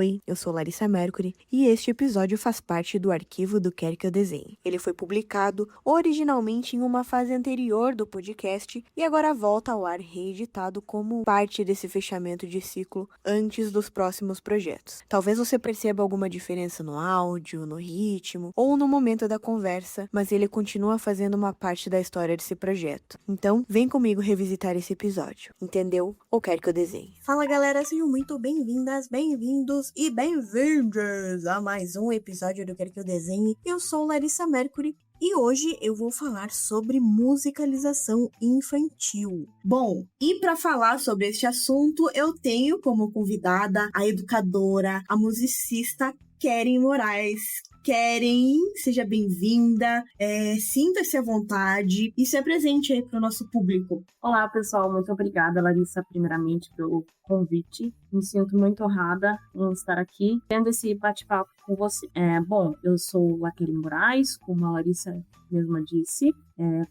Oi, eu sou Larissa Mercury e este episódio faz parte do arquivo do Quer Que Eu Desenhe. Ele foi publicado originalmente em uma fase anterior do podcast e agora volta ao ar reeditado como parte desse fechamento de ciclo antes dos próximos projetos. Talvez você perceba alguma diferença no áudio, no ritmo ou no momento da conversa, mas ele continua fazendo uma parte da história desse projeto. Então, vem comigo revisitar esse episódio. Entendeu? Ou quer que eu desenhe? Fala galera, sejam muito bem-vindas, bem-vindos e bem-vindas a mais um episódio do Quer Que Eu Desenhe. Eu sou Larissa Mercury e hoje eu vou falar sobre musicalização infantil. Bom, e para falar sobre este assunto, eu tenho como convidada a educadora, a musicista Keren Moraes. Keren, seja bem-vinda, sinta-se à vontade e se apresente aí para o nosso público. Olá, pessoal, muito obrigada, Larissa, primeiramente, pelo convite. Me sinto muito honrada em estar aqui, tendo esse bate-papo com você. Bom, eu sou a Keren Moraes, como a Larissa mesma disse.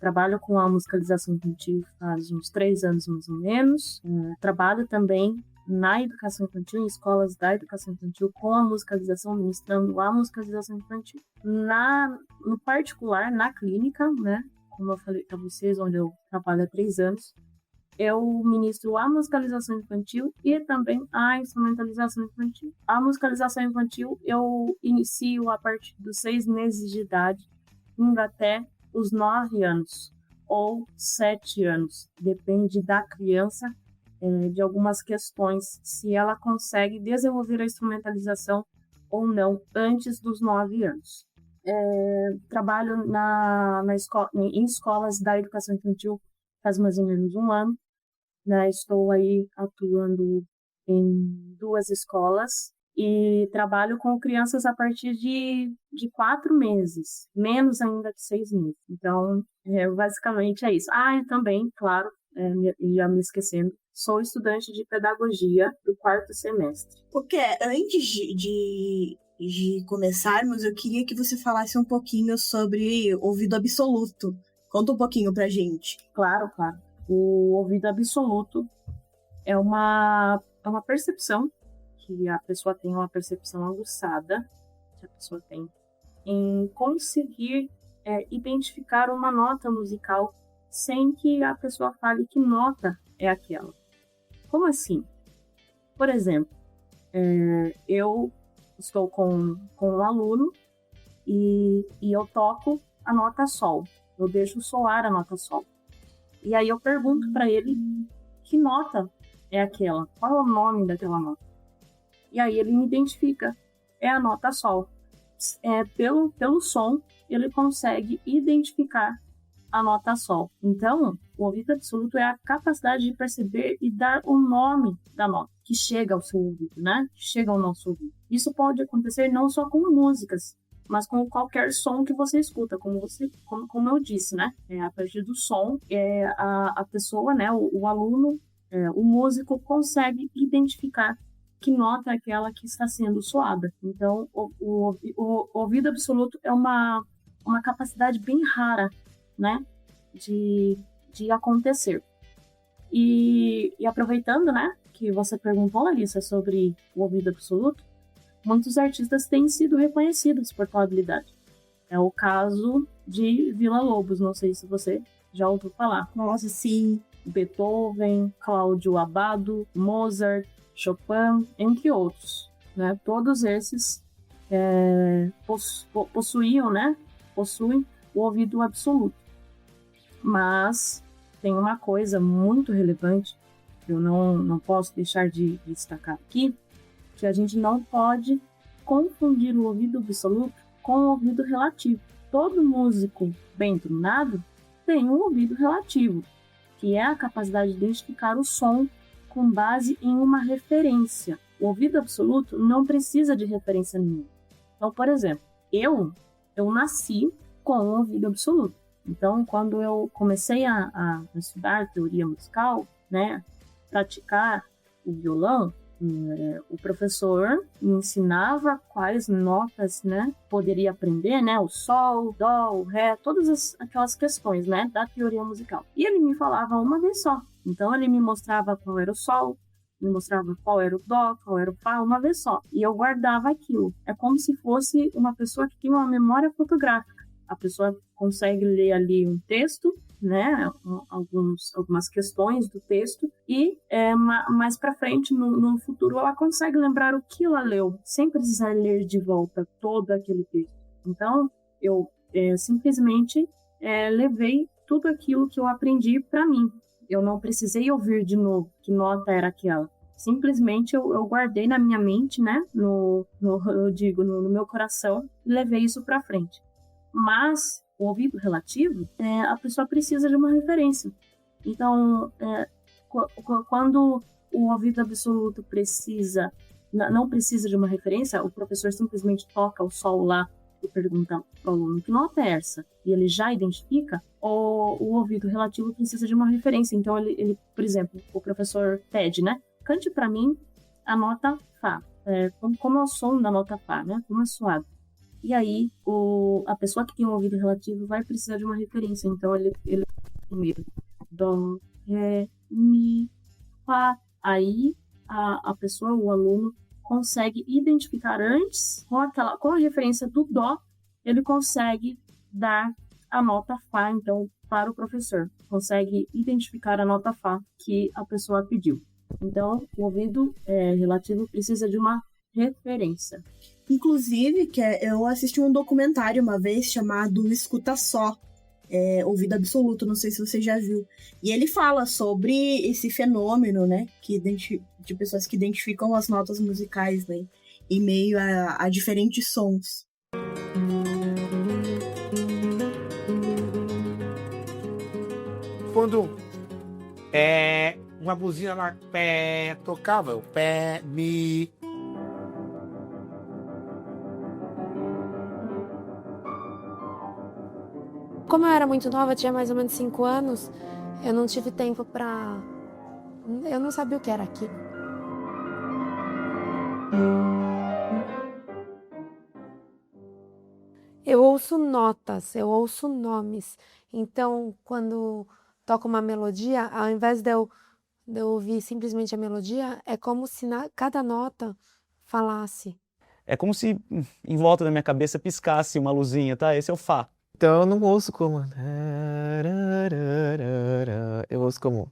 Trabalho com a musicalização infantil faz uns 3 anos, mais ou menos. Trabalho também na educação infantil, em escolas da educação infantil, com a musicalização, ministrando a musicalização infantil. No particular, na clínica, né, como eu falei para vocês, onde eu trabalho há 3 anos, eu ministro a musicalização infantil e também a instrumentalização infantil. A musicalização infantil eu inicio a partir dos 6 meses de idade, indo até os 9 anos ou 7 anos, depende da criança, de algumas questões, se ela consegue desenvolver a instrumentalização ou não antes dos 9 anos. Trabalho em escolas da educação infantil faz mais ou menos 1 ano. Né? Estou aí atuando em 2 escolas e trabalho com crianças a partir de 4 meses, menos ainda que 6 meses. Então, basicamente é isso. E também, claro, já me esquecendo, sou estudante de pedagogia do 4º semestre. Porque antes de começarmos, eu queria que você falasse um pouquinho sobre ouvido absoluto. Conta um pouquinho pra gente. Claro. O ouvido absoluto é uma percepção que a pessoa tem, uma percepção aguçada que a pessoa tem em conseguir identificar uma nota musical sem que a pessoa fale que nota é aquela. Como assim? Por exemplo, eu estou com um aluno e eu toco a nota Sol. Eu deixo soar a nota Sol. E aí eu pergunto para ele que nota é aquela, qual é o nome daquela nota. E aí ele me identifica, é a nota Sol. Pelo som, ele consegue identificar a nota Sol. Então, o ouvido absoluto é a capacidade de perceber e dar o nome da nota que chega ao seu ouvido, né? Que chega ao nosso ouvido. Isso pode acontecer não só com músicas, mas com qualquer som que você escuta, como eu disse, né? A partir do som, a pessoa, né? O aluno, o músico consegue identificar que nota é aquela que está sendo soada. Então, o ouvido absoluto é uma capacidade bem rara, né, de acontecer. E aproveitando, né, que você perguntou, Larissa, sobre o ouvido absoluto, muitos artistas têm sido reconhecidos por tal habilidade. É o caso de Villa-Lobos, não sei se você já ouviu falar. Nossa, sim. Beethoven, Cláudio Abbado, Mozart, Chopin, entre outros. Né? Todos esses possuem o ouvido absoluto. Mas tem uma coisa muito relevante que eu não posso deixar de destacar aqui, que a gente não pode confundir o ouvido absoluto com o ouvido relativo. Todo músico bem treinado tem um ouvido relativo, que é a capacidade de identificar o som com base em uma referência. O ouvido absoluto não precisa de referência nenhuma. Então, por exemplo, eu nasci com um ouvido absoluto. Então, quando eu comecei a estudar teoria musical, né, praticar o violão, o professor me ensinava quais notas, né, poderia aprender, né, o sol, dó, o ré, todas aquelas questões, né, da teoria musical. E ele me falava uma vez só. Então, ele me mostrava qual era o sol, me mostrava qual era o dó, qual era o fá, uma vez só. E eu guardava aquilo. É como se fosse uma pessoa que tem uma memória fotográfica. A pessoa consegue ler ali um texto, né, algumas questões do texto, e mais para frente, no futuro, ela consegue lembrar o que ela leu, sem precisar ler de volta todo aquele texto. Então, eu simplesmente levei tudo aquilo que eu aprendi para mim. Eu não precisei ouvir de novo que nota era aquela. Simplesmente eu guardei na minha mente, né, no meu coração, e levei isso para frente. Mas o ouvido relativo, a pessoa precisa de uma referência. Então, quando o ouvido absoluto não precisa de uma referência, o professor simplesmente toca o sol lá e pergunta para o aluno que nota é essa, e ele já identifica, o ouvido relativo precisa de uma referência. Então, ele por exemplo, o professor pede, né? Cante para mim a nota Fá. Como é o som da nota Fá, né? Como é suado. E aí, a pessoa que tem um ouvido relativo vai precisar de uma referência. Então, ele primeiro, Dó, Ré, Mi, Fá. Aí, a pessoa, o aluno, consegue identificar antes, com a referência do Dó, ele consegue dar a nota Fá, então, para o professor. Consegue identificar a nota Fá que a pessoa pediu. Então, o ouvido relativo precisa de uma referência. Inclusive, eu assisti um documentário uma vez chamado Escuta Só, Ouvido Absoluto, não sei se você já viu. E ele fala sobre esse fenômeno, né, de pessoas que identificam as notas musicais, né, em meio a diferentes sons. Quando uma buzina lá tocava, o pé, mi. Como eu era muito nova, tinha mais ou menos 5 anos, eu não tive tempo eu não sabia o que era aquilo. Eu ouço notas, eu ouço nomes. Então, quando toco uma melodia, ao invés de eu ouvir simplesmente a melodia, é como se cada nota falasse. É como se em volta da minha cabeça piscasse uma luzinha, tá? Esse é o Fá. Então eu não ouço como... Eu ouço como...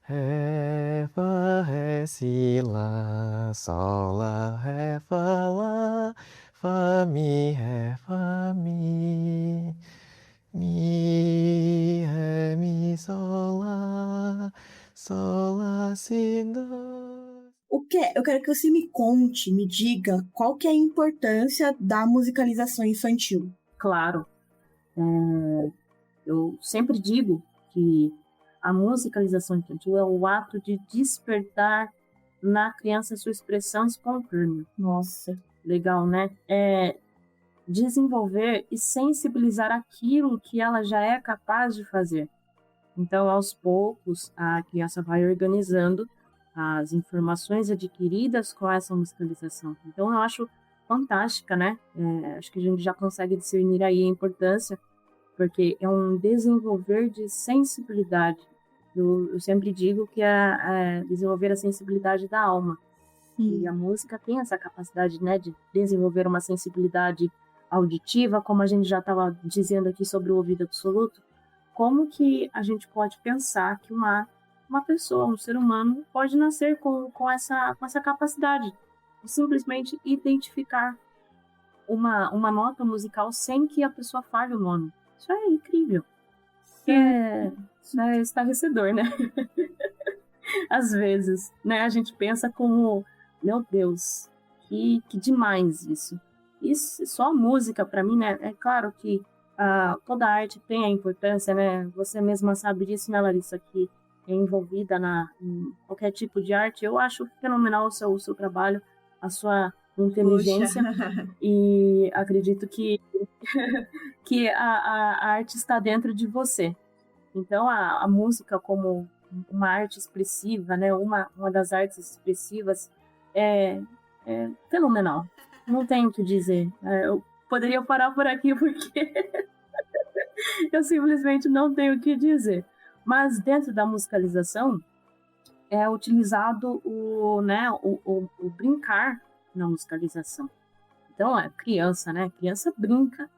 Ré, Fá, Ré, Si, Lá, Sol, Lá, Ré, Fá, Lá, Fá, Mi, Ré, Fá, Mi, Mi, Ré, Mi, Sol, Lá, Si, Dó. Eu quero que você me conte, me diga qual que é a importância da musicalização infantil. Claro. Eu sempre digo que a musicalização infantil é o ato de despertar na criança sua expressão espontânea. Nossa. Legal, né? Desenvolver e sensibilizar aquilo que ela já é capaz de fazer. Então, aos poucos, a criança vai organizando as informações adquiridas com essa musicalização. Então, eu acho fantástica, né? Acho que a gente já consegue discernir aí a importância, porque é um desenvolver de sensibilidade. Eu sempre digo que é desenvolver a sensibilidade da alma. E a música tem essa capacidade, né, de desenvolver uma sensibilidade auditiva, como a gente já estava dizendo aqui sobre o ouvido absoluto. Como que a gente pode pensar que uma pessoa, um ser humano, pode nascer com essa capacidade de simplesmente identificar uma nota musical sem que a pessoa fale o nome? Isso é incrível. Isso é estarrecedor, né? Às vezes, né? A gente pensa como, meu Deus, que demais isso. Isso só a música, para mim, né? É claro que toda arte tem a importância, né? Você mesma sabe disso, né, Larissa, que é envolvida em qualquer tipo de arte. Eu acho fenomenal o seu trabalho, a sua inteligência. Poxa. E acredito que a arte está dentro de você. Então, a música como uma arte expressiva, né? Uma das artes expressivas é fenomenal. Não tenho o que dizer. Eu poderia parar por aqui porque eu simplesmente não tenho o que dizer. Mas dentro da musicalização, é utilizado né, o brincar na musicalização. Então, criança, né? Criança brinca,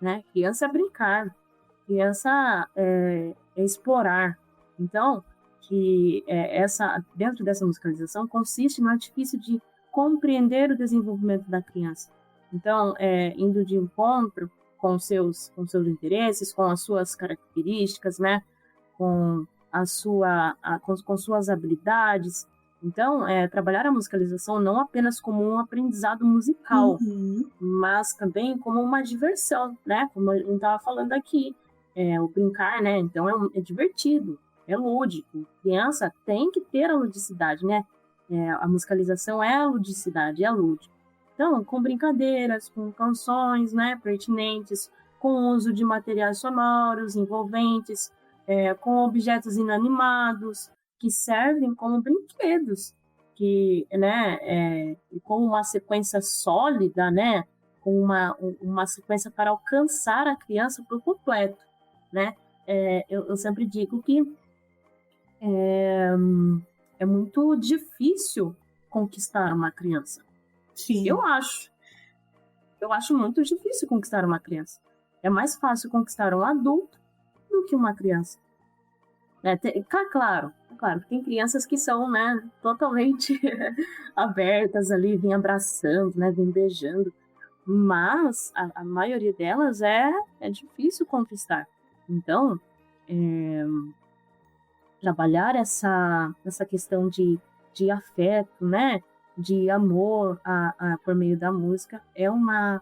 né? Criança é brincar, criança é explorar. Então, dentro dessa musicalização consiste no artifício de compreender o desenvolvimento da criança. Então, indo de encontro com seus interesses, com as suas características, né? Com suas habilidades. Então, trabalhar a musicalização não apenas como um aprendizado musical, mas também como uma diversão, né? Como a gente estava falando aqui, o brincar, né? Então, é divertido, é lúdico. Criança tem que ter a ludicidade, né? A musicalização é a ludicidade, é lúdico. Então, com brincadeiras, com canções, né? Pertinentes, com o uso de materiais sonoros, envolventes, com objetos inanimados, que servem como brinquedos, que, né, com uma sequência sólida, né, com uma sequência para alcançar a criança por completo, né? Eu sempre digo que é muito difícil conquistar uma criança. Sim. Eu acho muito difícil conquistar uma criança. É mais fácil conquistar um adulto do que uma criança. Claro, tem crianças que são, né, totalmente abertas ali, vêm abraçando, né, vêm beijando, mas a maioria delas é difícil conquistar. Então, trabalhar essa questão de afeto, né, de amor por meio da música é uma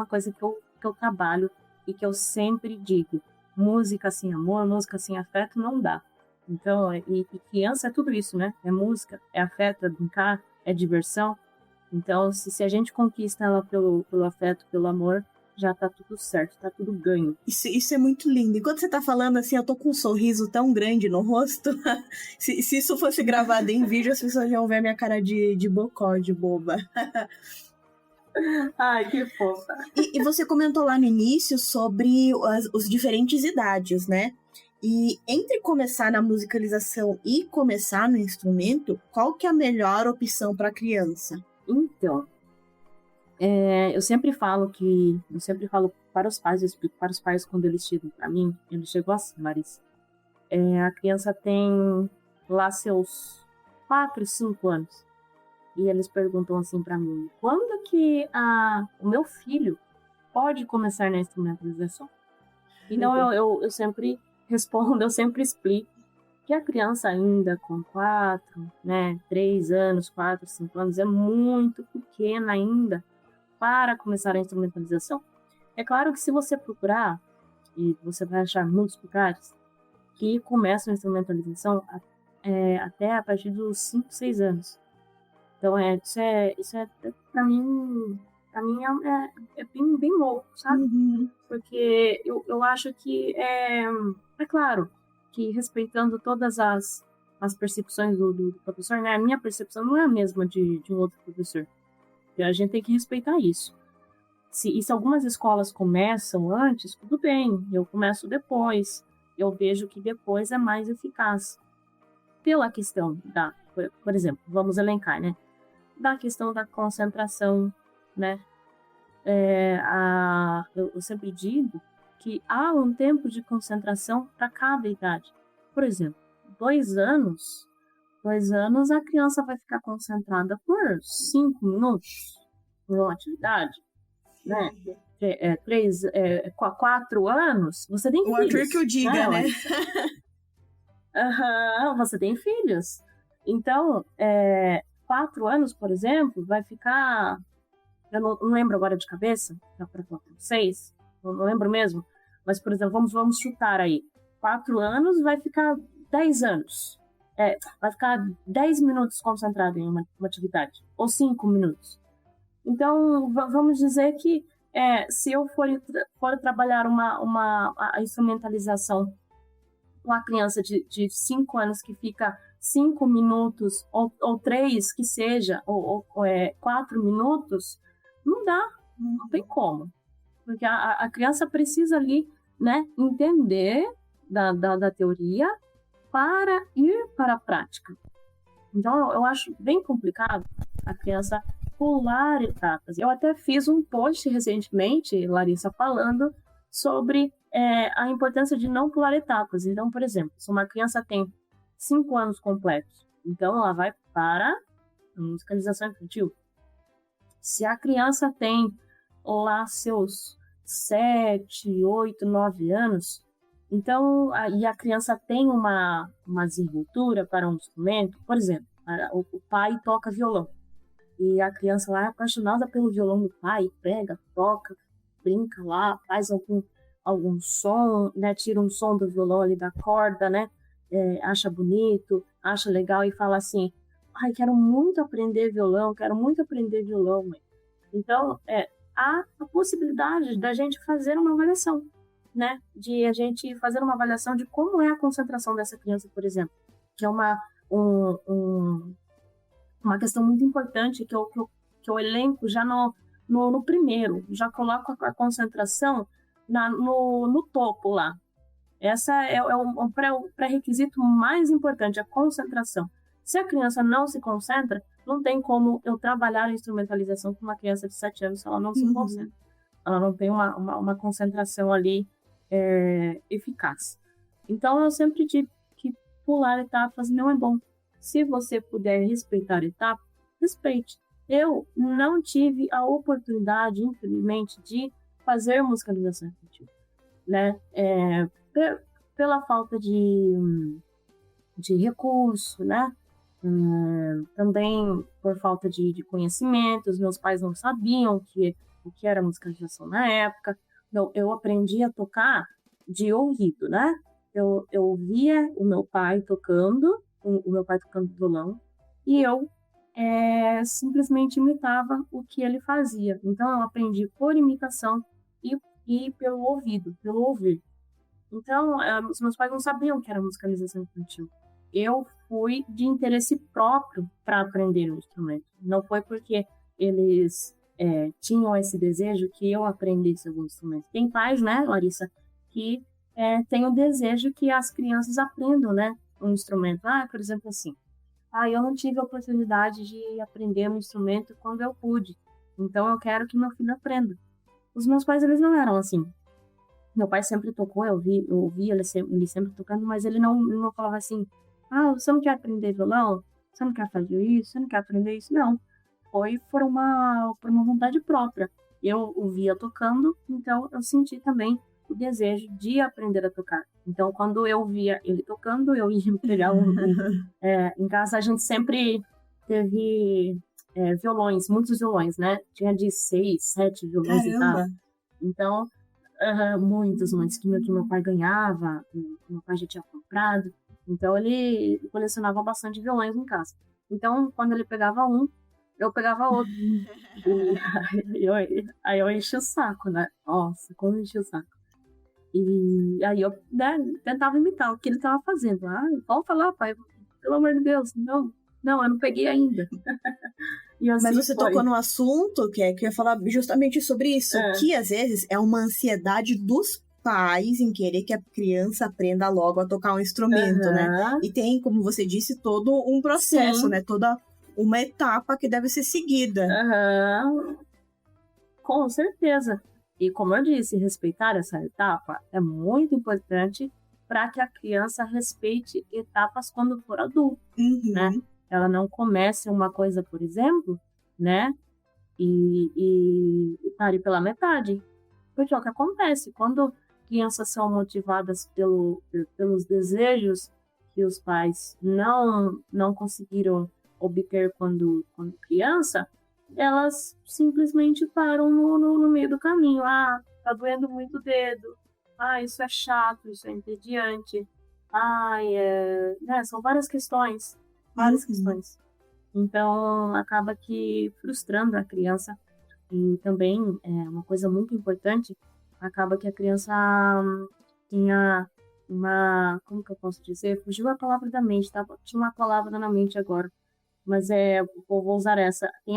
coisa que eu trabalho e que eu sempre digo: música sem amor, música sem afeto não dá. Então, e criança é tudo isso, né? É música, é afeto, é brincar, é diversão. Então, se a gente conquista ela pelo afeto, pelo amor, já tá tudo certo, tá tudo ganho. Isso é muito lindo. Enquanto você tá falando assim, eu tô com um sorriso tão grande no rosto. se isso fosse gravado em vídeo, as pessoas iam ver minha cara de bocó, de boba. Ai, que fofa. E você comentou lá no início sobre os diferentes idades, né? E entre começar na musicalização e começar no instrumento, qual que é a melhor opção para a criança? Então, eu sempre falo para os pais, eu explico para os pais quando eles chegam para mim, eles chegam assim: Larissa, a criança tem lá seus 4, 5 anos. E eles perguntam assim para mim: quando que o meu filho pode começar na instrumentalização? Então eu sempre respondo, eu sempre explico que a criança ainda com 4, né, 3 anos, 4, 5 anos, é muito pequena ainda para começar a instrumentalização. É claro que se você procurar, e você vai achar muitos lugares que começam a instrumentalização até a partir dos 5, 6 anos. Então, isso é para mim é bem, bem louco, sabe? Uhum. Porque eu acho que é claro que, respeitando todas as percepções do professor, né? A minha percepção não é a mesma de um outro professor. Então, a gente tem que respeitar isso. Se algumas escolas começam antes, tudo bem, eu começo depois. Eu vejo que depois é mais eficaz. Pela questão por exemplo, vamos elencar, né? Da questão da concentração, né? Eu sempre digo que há um tempo de concentração para cada idade. Por exemplo, 2 anos, a criança vai ficar concentrada por 5 minutos em uma atividade, né? 4 anos, você tem O filhos. Arthur que eu diga, né? Você tem filhos. Então, 4 anos, por exemplo, vai ficar... Eu não lembro agora de cabeça, para 6, não lembro mesmo. Mas, por exemplo, vamos chutar aí. 4 anos vai ficar 10 anos. Vai ficar 10 minutos concentrado em uma atividade. Ou 5 minutos. Então, vamos dizer que se eu for trabalhar a instrumentalização com a criança de 5 anos que fica 5 minutos, ou 3 que seja, ou 4 minutos, não dá, não tem como. Porque a criança precisa ali, né, entender da teoria para ir para a prática. Então, eu acho bem complicado a criança pular etapas. Eu até fiz um post recentemente, Larissa, falando sobre a importância de não pular etapas. Então, por exemplo, se uma criança tem 5 anos completos, então ela vai para a musicalização infantil. Se a criança tem lá seus 7, 8, 9 anos, então, e a criança tem uma desenvoltura para um instrumento, por exemplo, o pai toca violão, e a criança lá é apaixonada pelo violão do pai, pega, toca, brinca lá, faz algum som, né, tira um som do violão ali da corda, né, acha bonito, acha legal e fala assim, ai, quero muito aprender violão, mãe. Então, há a possibilidade da gente fazer uma avaliação, né? De a gente fazer uma avaliação de como é a concentração dessa criança, por exemplo, que é uma questão muito importante que eu elenco já no primeiro, já coloco a concentração no topo lá. Essa é o pré-requisito mais importante, a concentração. Se a criança não se concentra, não tem como eu trabalhar a instrumentalização com uma criança de 7 anos se ela não se concentra. Ela não tem uma concentração ali eficaz. Então, eu sempre digo que pular etapas não é bom. Se você puder respeitar etapas, respeite. Eu não tive a oportunidade, infelizmente, de fazer musicalização infantil, né? Pela falta de recurso, né? Também por falta de conhecimentos, meus pais não sabiam o que era musicalização na época. Então, eu aprendi a tocar de ouvido, né? Eu ouvia o meu pai tocando violão, e eu simplesmente imitava o que ele fazia. Então, eu aprendi por imitação e pelo ouvido, pelo ouvir. Então, os meus pais não sabiam o que era musicalização infantil. Eu fui de interesse próprio para aprender o instrumento. Não foi porque eles tinham esse desejo que eu aprendesse algum instrumento. Tem pais, né, Larissa, que têm o desejo que as crianças aprendam, né, um instrumento. Por exemplo, assim, eu não tive a oportunidade de aprender um instrumento quando eu pude, então eu quero que meu filho aprenda. Os meus pais, eles não eram assim. Meu pai sempre tocou, eu ouvi ele sempre tocando, mas ele não falava assim, você não quer aprender violão? Você não quer fazer isso? Você não quer aprender isso? Não. Foi por uma vontade própria. Eu o via tocando, então eu senti também o desejo de aprender a tocar. Então, quando eu via ele tocando, eu ia pegar em casa a gente sempre teve violões, muitos violões, né? Tinha de 6, 7 violões e tal. Então, muitos que meu pai ganhava, que meu pai já tinha comprado. Então, ele colecionava bastante violões em casa. Então, quando ele pegava um, eu pegava outro. Aí eu enchi o saco, né? Nossa, como eu enchi o saco. E aí eu tentava imitar o que ele estava fazendo. Pode falar, pai, pelo amor de Deus. Não, eu não peguei ainda. E assim Mas você tocou no assunto que eu ia falar justamente sobre isso, que às vezes é uma ansiedade dos pais em querer que a criança aprenda logo a tocar um instrumento, né? E tem, como você disse, todo um processo, né? Toda uma etapa que deve ser seguida. Com certeza. E como eu disse, respeitar essa etapa é muito importante para que a criança respeite etapas quando for adulto, né? Ela não comece uma coisa, por exemplo, né? E pare pela metade. Porque é o que acontece. Quando crianças são motivadas pelos desejos que os pais não conseguiram obter quando criança, elas simplesmente param no meio do caminho. Tá doendo muito o dedo. Isso é chato, isso é entediante. São várias questões. Várias questões. Então, acaba que frustrando a criança. E também, uma coisa muito importante, acaba que a criança tinha como que eu posso dizer? Fugiu a palavra da mente, tá? Tinha uma palavra na mente agora. Mas vou usar essa. Tem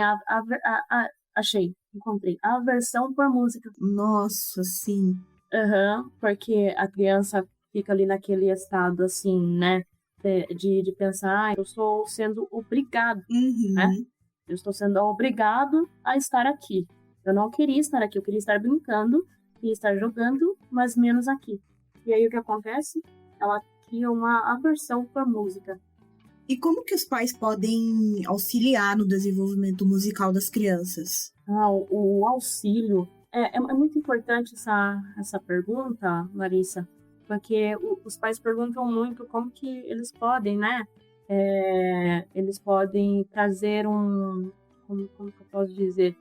achei, encontrei. A aversão por música. Nossa, sim. Porque a criança fica ali naquele estado, assim, né? de pensar, eu estou sendo obrigado, né? Uhum. Eu estou sendo obrigado a estar aqui. Eu não queria estar aqui, eu queria estar brincando, queria estar jogando, mas menos aqui. E aí o que acontece? Ela cria uma aversão por música. E como que os pais podem auxiliar no desenvolvimento musical das crianças? O auxílio. É muito importante essa pergunta, Larissa, porque os pais perguntam muito como que eles podem, né? Eles podem trazer como que eu posso dizer?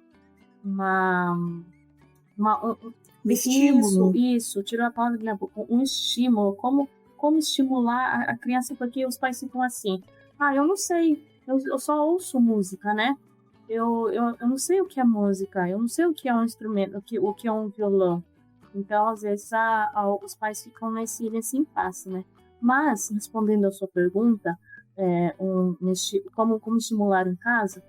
Um Estímulo. Isso, tirou a palavra da minha boca. Um estímulo. Como estimular a criança, porque os pais ficam assim. Eu não sei, eu só ouço música, né? Eu não sei o que é música, eu não sei o que é um instrumento, o que é um violão. Então, às vezes, os pais ficam nesse impasse, né? Mas, respondendo a sua pergunta, como estimular em casa,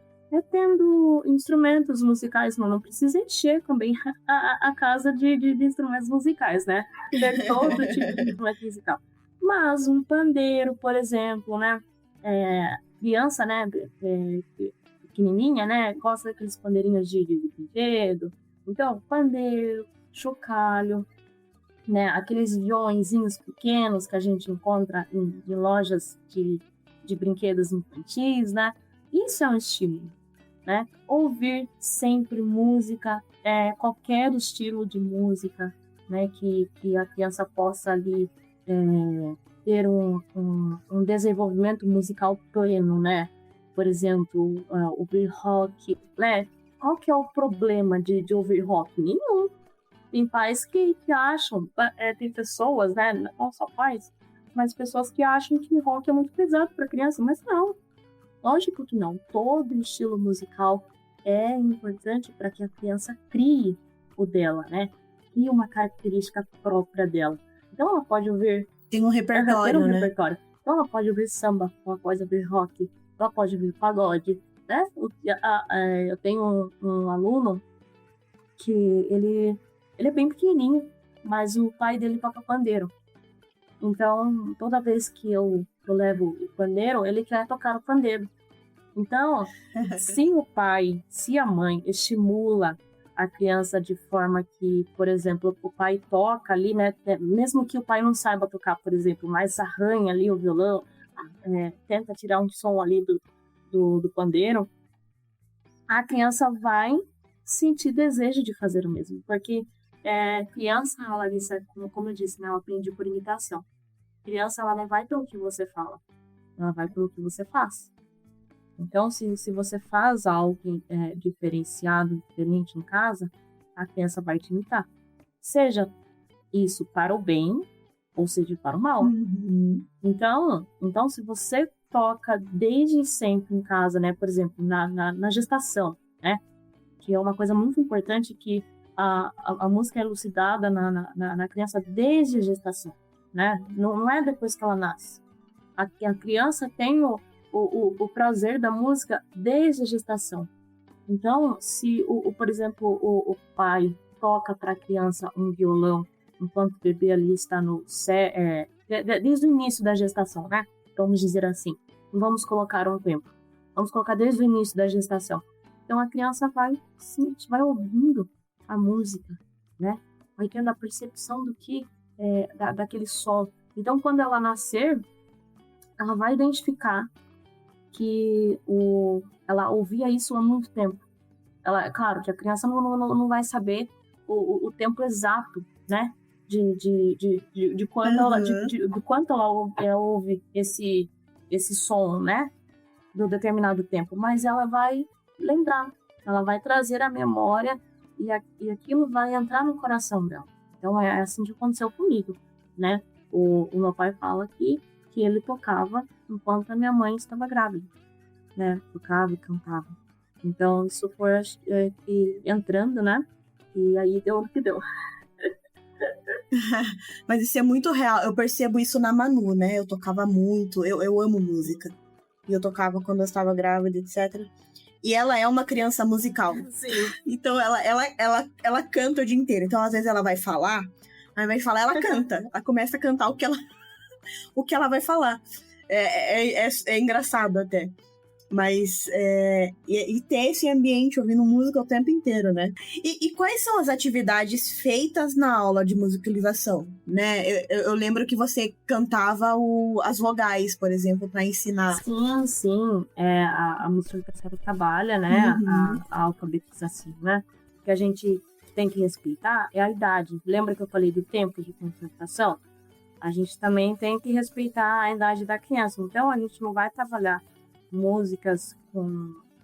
tendo instrumentos musicais, mas não precisa encher também a casa de instrumentos musicais, né? Ter todo tipo de instrumento musical. Mas um pandeiro, por exemplo, né? Criança, né? Pequenininha, né? Gosta daqueles pandeirinhos de brinquedo. Então, pandeiro, chocalho, né? Aqueles violõezinhos pequenos que a gente encontra em lojas de brinquedos infantis, né? Isso é um estímulo, né? Ouvir sempre música, qualquer estilo de música, né? Que a criança possa ali ter um desenvolvimento musical pleno, né? Por exemplo, ouvir rock, né? Qual que é o problema de ouvir rock? Nenhum. Tem pais que acham, tem pessoas, né? Não só pais, mas pessoas que acham que rock é muito pesado para criança, mas não. Lógico que não. Todo estilo musical é importante para que a criança crie o dela, né? Crie uma característica própria dela. Então ela pode ouvir... Tem um repertório, né? Repertório. Então ela pode ouvir samba, ela pode ouvir rock, ela pode ouvir pagode, né? Eu tenho um aluno que ele é bem pequenininho, mas o pai dele toca pandeiro. Então, toda vez que eu levo o pandeiro, ele quer tocar o pandeiro. Então, se a mãe estimula a criança de forma que, por exemplo, o pai toca ali, né? Mesmo que o pai não saiba tocar, por exemplo, mas arranha ali o violão, tenta tirar um som ali do pandeiro, a criança vai sentir desejo de fazer o mesmo. Porque criança, Larissa, como eu disse, né, ela aprende por imitação. Criança, ela não vai pelo que você fala, ela vai pelo que você faz. Então, se você faz algo diferenciado, diferente em casa, a criança vai te imitar. Seja isso para o bem, ou seja para o mal. Uhum. Então, se você toca desde sempre em casa, né? Por exemplo, na gestação, né? Que é uma coisa muito importante, que a música é elucidada na criança desde a gestação, né? Não é depois que ela nasce. A criança tem o prazer da música desde a gestação. Então, se, por exemplo, o pai toca para a criança um violão enquanto o bebê ali está desde o início da gestação, né? Vamos dizer assim. Vamos colocar um tempo. Vamos colocar desde o início da gestação. Então, a criança vai ouvindo a música, né? Vai tendo a percepção do que daquele som. Então, quando ela nascer, ela vai identificar que ela ouvia isso há muito tempo. Claro que a criança não vai saber o tempo exato, né? De quando ela ouve esse som, né? Do determinado tempo. Mas ela vai lembrar, ela vai trazer a memória e aquilo vai entrar no coração dela. Então é assim que aconteceu comigo, né? O meu pai fala que ele tocava enquanto a minha mãe estava grávida, né? Tocava e cantava. Então isso foi entrando, né? E aí deu o que deu. Mas isso é muito real. Eu percebo isso na Manu, né? Eu tocava muito. Eu amo música. E eu tocava quando eu estava grávida, etc. E ela é uma criança musical. Sim. Então ela canta o dia inteiro. Então às vezes ela vai falar, ao invés de falar, ela canta. Ela começa a cantar o que ela vai falar. É engraçado até. Mas e ter esse ambiente ouvindo música o tempo inteiro, né? E quais são as atividades feitas na aula de musicalização, né? Eu lembro que você cantava as vogais, por exemplo, para ensinar. Sim. A musicalização trabalha, né? A alfabetização, né? Que a gente tem que respeitar é a idade. Lembra que eu falei do tempo de concentração? A gente também tem que respeitar a idade da criança. Então, a gente não vai trabalhar músicas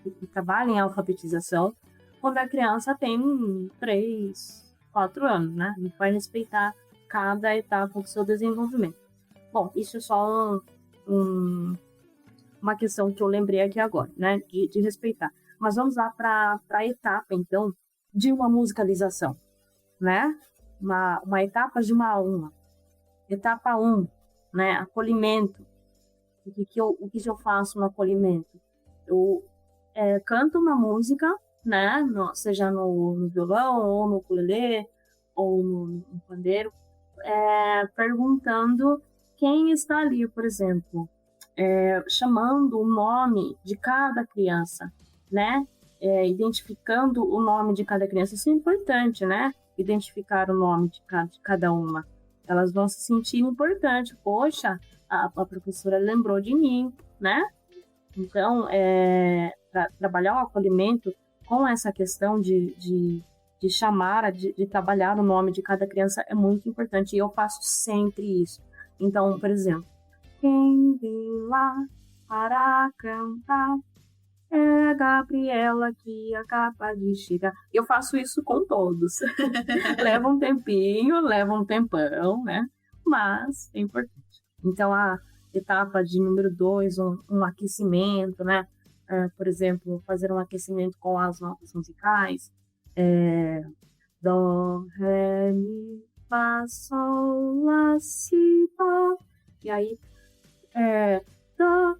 que trabalhem em alfabetização quando a criança tem 3, 4 anos, né? A gente vai respeitar cada etapa do seu desenvolvimento. Bom, isso é só uma questão que eu lembrei aqui agora, né? De respeitar. Mas vamos lá para a etapa, então, de uma musicalização, né? Uma etapa de uma aula. Etapa 1, né? Acolhimento. O que eu faço no acolhimento? Eu canto uma música, né? Seja no violão, ou no ukulele, ou no pandeiro, perguntando quem está ali, por exemplo, chamando o nome de cada criança, né? Identificando o nome de cada criança. Isso é importante, né? Identificar o nome de cada uma. Elas vão se sentir importantes. Poxa, a professora lembrou de mim, né? Então, trabalhar o acolhimento com essa questão de chamar, de trabalhar o nome de cada criança é muito importante. E eu faço sempre isso. Então, por exemplo, quem vem lá para cantar é a Gabriela que acaba de chegar. Eu faço isso com todos. Leva um tempinho, leva um tempão, né? Mas é importante. Então, a etapa de número 2, um aquecimento, né? Por exemplo, fazer um aquecimento com as notas musicais. Dó, ré, mi, fá, sol, lá, si, dó. E aí, dó,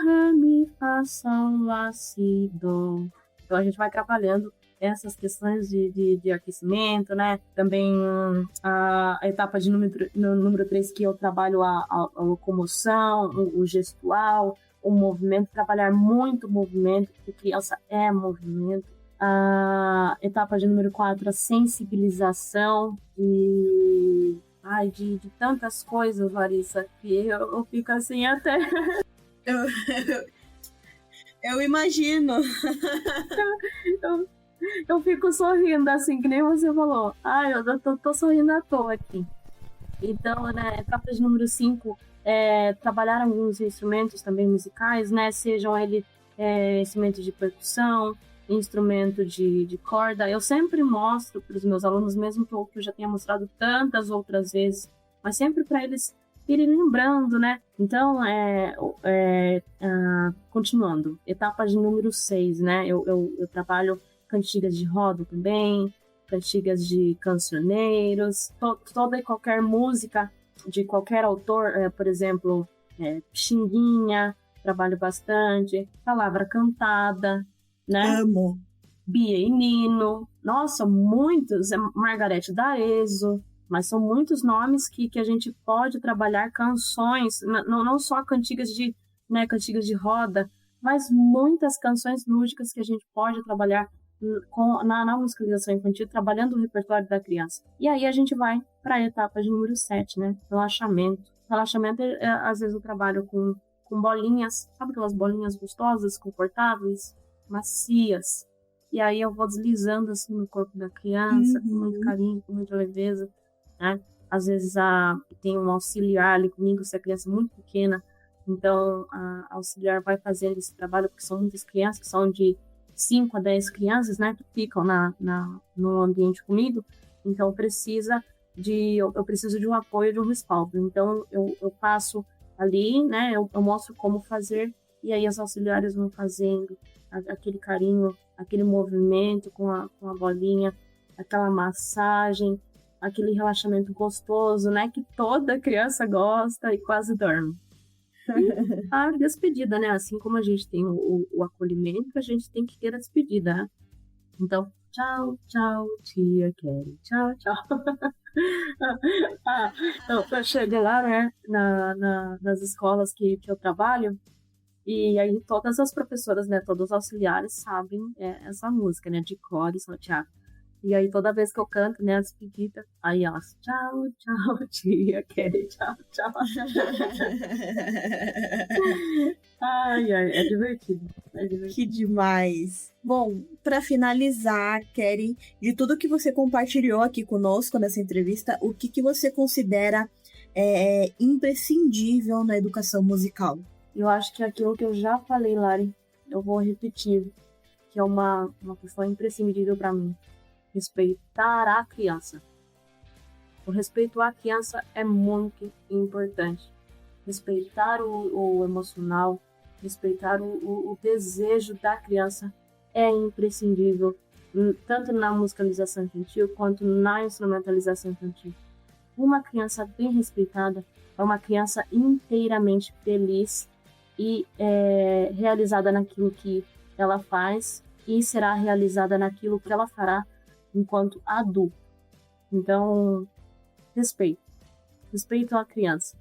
ré, mi, fá, sol, lá, si, dó. Então, a gente vai trabalhando essas questões de aquecimento, né? Também a etapa de número 3, que eu trabalho a locomoção, o gestual, o movimento, trabalhar muito movimento, porque criança é movimento. A etapa de número 4, a sensibilização de tantas coisas, Larissa, que eu fico assim até... Eu imagino. Eu fico sorrindo, assim, que nem você falou. Eu tô sorrindo à toa aqui. Então, né, etapa de número 5, trabalhar alguns instrumentos também musicais, né? Sejam ele instrumento de percussão, instrumento de corda. Eu sempre mostro para os meus alunos, mesmo que eu já tenha mostrado tantas outras vezes, mas sempre para eles irem lembrando, né? Então, continuando, etapa de número 6, né? Eu trabalho cantigas de roda também, cantigas de cancioneiros, toda e qualquer música de qualquer autor, por exemplo, Pixinguinha, trabalho bastante, palavra cantada, né? Amo. Bia e Nino, nossa, muitos, Margarete D'Arezzo, mas são muitos nomes que a gente pode trabalhar canções, não só cantigas de roda, mas muitas canções lúdicas que a gente pode trabalhar na musicalização infantil, trabalhando o repertório da criança. E aí a gente vai para a etapa de número 7, né? Relaxamento. Relaxamento, às vezes eu trabalho com bolinhas, sabe aquelas bolinhas gostosas, confortáveis, macias. E aí eu vou deslizando assim no corpo da criança, com muito carinho, com muita leveza, né? Às vezes tem um auxiliar ali comigo, se a criança é muito pequena, então a auxiliar vai fazendo esse trabalho, porque são muitas crianças, que são de 5 a 10 crianças, né, que ficam no ambiente comigo, então eu preciso de um apoio, de um respaldo. Então eu passo ali, né, eu mostro como fazer, e aí as auxiliares vão fazendo aquele carinho, aquele movimento com a bolinha, aquela massagem, aquele relaxamento gostoso, né, que toda criança gosta e quase dorme. E a despedida, né? Assim como a gente tem o acolhimento, a gente tem que ter a despedida, né? Então, tchau, tchau, tia Kelly. Tchau, tchau. Eu cheguei lá, né, nas escolas que eu trabalho, e aí todas as professoras, né, todos os auxiliares sabem essa música, né, de cor e salteado. E aí toda vez que eu canto, né, as pedidas, aí elas, tchau, tchau, tia, Kelly, tchau, tchau. Ai, é divertido. É divertido. Que demais. Bom, para finalizar, Kelly, de tudo que você compartilhou aqui conosco nessa entrevista, o que você considera imprescindível na educação musical? Eu acho que aquilo que eu já falei, Lari, eu vou repetir, que é uma questão imprescindível para mim. Respeitar a criança. O respeito à criança é muito importante. Respeitar o emocional, respeitar o desejo da criança é imprescindível, tanto na musicalização infantil quanto na instrumentalização infantil. Uma criança bem respeitada é uma criança inteiramente feliz e realizada naquilo que ela faz e será realizada naquilo que ela fará enquanto adulto. Então, respeito à criança.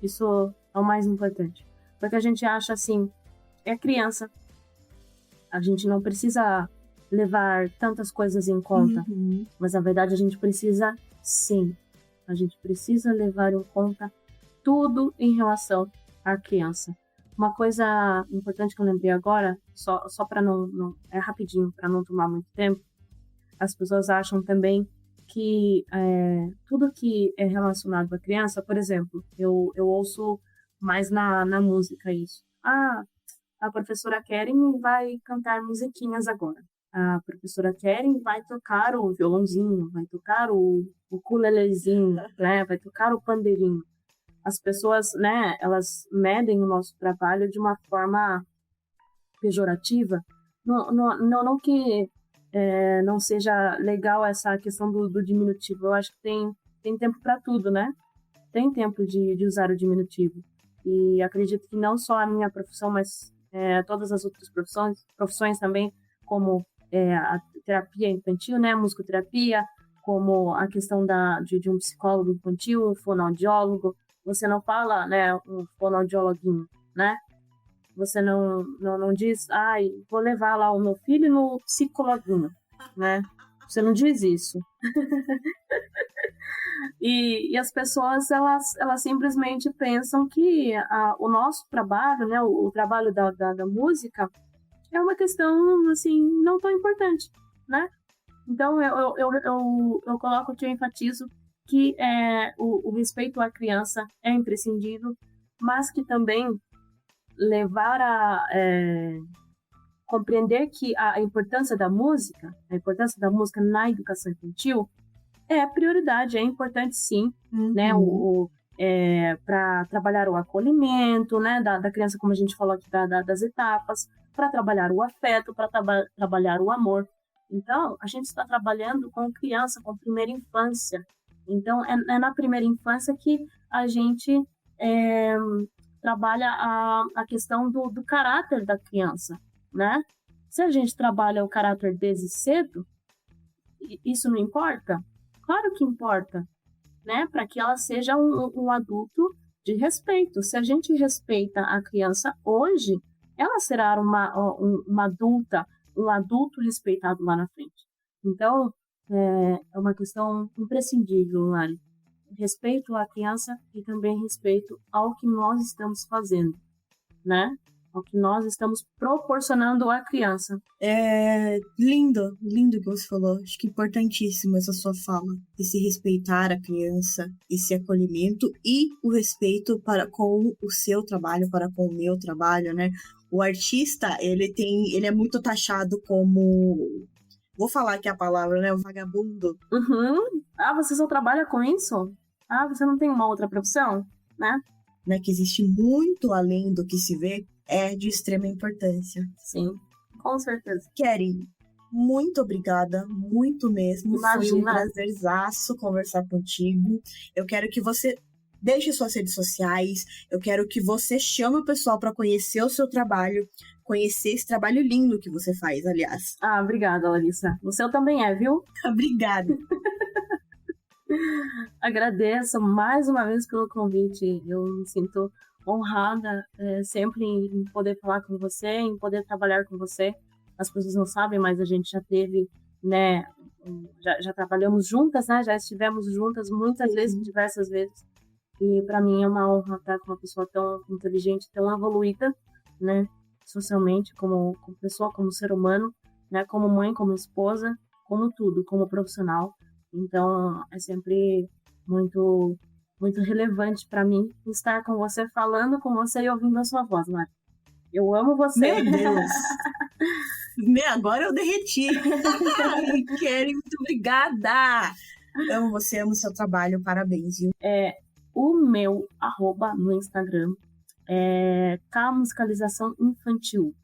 Isso é o mais importante. Porque a gente acha assim, é criança, a gente não precisa levar tantas coisas em conta, mas na verdade a gente precisa sim, a gente precisa levar em conta tudo em relação à criança. Uma coisa importante que eu lembrei agora, só para não é rapidinho, para não tomar muito tempo, as pessoas acham também que tudo que é relacionado à criança, por exemplo, eu ouço mais na música isso. A professora Keren vai cantar musiquinhas agora. A professora Keren vai tocar o violãozinho, vai tocar o ukulelezinho, né? Vai tocar o pandeirinho. As pessoas, né, elas medem o nosso trabalho de uma forma pejorativa. Não que não seja legal essa questão do diminutivo. Eu acho que tem tempo para tudo, né? Tem tempo de usar o diminutivo. E acredito que não só a minha profissão, mas todas as outras profissões também, como a terapia infantil, né? Musicoterapia, como a questão de um psicólogo infantil, um fonoaudiólogo. Você não fala, né, um fonoaudiologuinho, né? Você não diz, vou levar lá o meu filho no psicologuinho, né? Você não diz isso. E as pessoas, elas simplesmente pensam que o nosso trabalho, né, o trabalho da música, é uma questão, assim, não tão importante, né? Então, eu coloco aqui, eu enfatizo que o respeito à criança é imprescindível, mas que também levar a compreender que a importância da música na educação infantil é prioridade, é importante sim, né? Para trabalhar o acolhimento, né, da criança, como a gente falou aqui, das etapas, para trabalhar o afeto, para trabalhar o amor. Então, a gente está trabalhando com criança, com primeira infância. Então, é na primeira infância que a gente trabalha a questão do caráter da criança, né? Se a gente trabalha o caráter desde cedo, isso não importa? Claro que importa, né? Para que ela seja um adulto de respeito. Se a gente respeita a criança hoje, ela será uma adulta, um adulto respeitado lá na frente. Então, é uma questão imprescindível, Lari. Respeito à criança e também respeito ao que nós estamos fazendo, né? Ao que nós estamos proporcionando à criança. Lindo que você falou. Acho que é importantíssimo essa sua fala. Esse respeitar a criança, esse acolhimento e o respeito para com o seu trabalho, para com o meu trabalho, né? O artista, ele é muito taxado como... Vou falar aqui a palavra, né? O vagabundo. Uhum. Você só trabalha com isso? Você não tem uma outra profissão, né? Que existe muito além do que se vê, é de extrema importância. Sim, com certeza. Keren, muito obrigada, muito mesmo. Imagina. Foi um prazerzaço conversar contigo. Eu quero que você deixe suas redes sociais, eu quero que você chame o pessoal para conhecer o seu trabalho, conhecer esse trabalho lindo que você faz, aliás. Obrigada, Larissa. O seu também viu? Obrigada. Agradeço mais uma vez pelo convite. Eu me sinto honrada sempre em poder falar com você, em poder trabalhar com você. As pessoas não sabem, mas a gente já teve, né? Já trabalhamos juntas, né? Já estivemos juntas muitas vezes, diversas vezes. E para mim é uma honra estar com uma pessoa tão inteligente, tão evoluída, né? Socialmente, como pessoa, como ser humano, né? Como mãe, como esposa, como tudo, como profissional. Então é sempre muito muito relevante para mim estar com você, falando com você e ouvindo a sua voz, Mari. Eu amo você. Meu Deus! Agora eu derreti. Kelly, muito obrigada! Amo você, amo seu trabalho, parabéns, viu? O meu arroba no Instagram é Musicalização Infantil.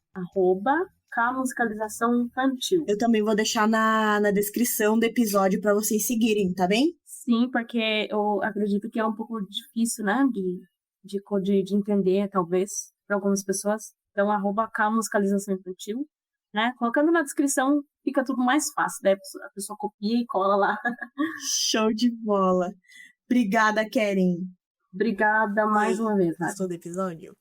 Musicalização Infantil. Eu também vou deixar na descrição do episódio para vocês seguirem, tá bem? Sim, porque eu acredito que é um pouco difícil, né, de entender, talvez, para algumas pessoas. Então, Musicalização Infantil, né? Colocando na descrição, fica tudo mais fácil, né? A pessoa copia e cola lá. Show de bola! Obrigada, Keren. Obrigada mais uma vez, Nath. Gostou do episódio?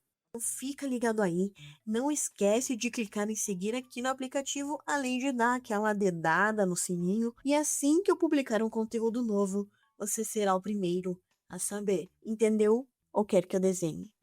Fica ligado aí. Não esquece de clicar em seguir aqui no aplicativo, além de dar aquela dedada no sininho. E assim que eu publicar um conteúdo novo, você será o primeiro a saber. Entendeu? Ou quer que eu desenhe?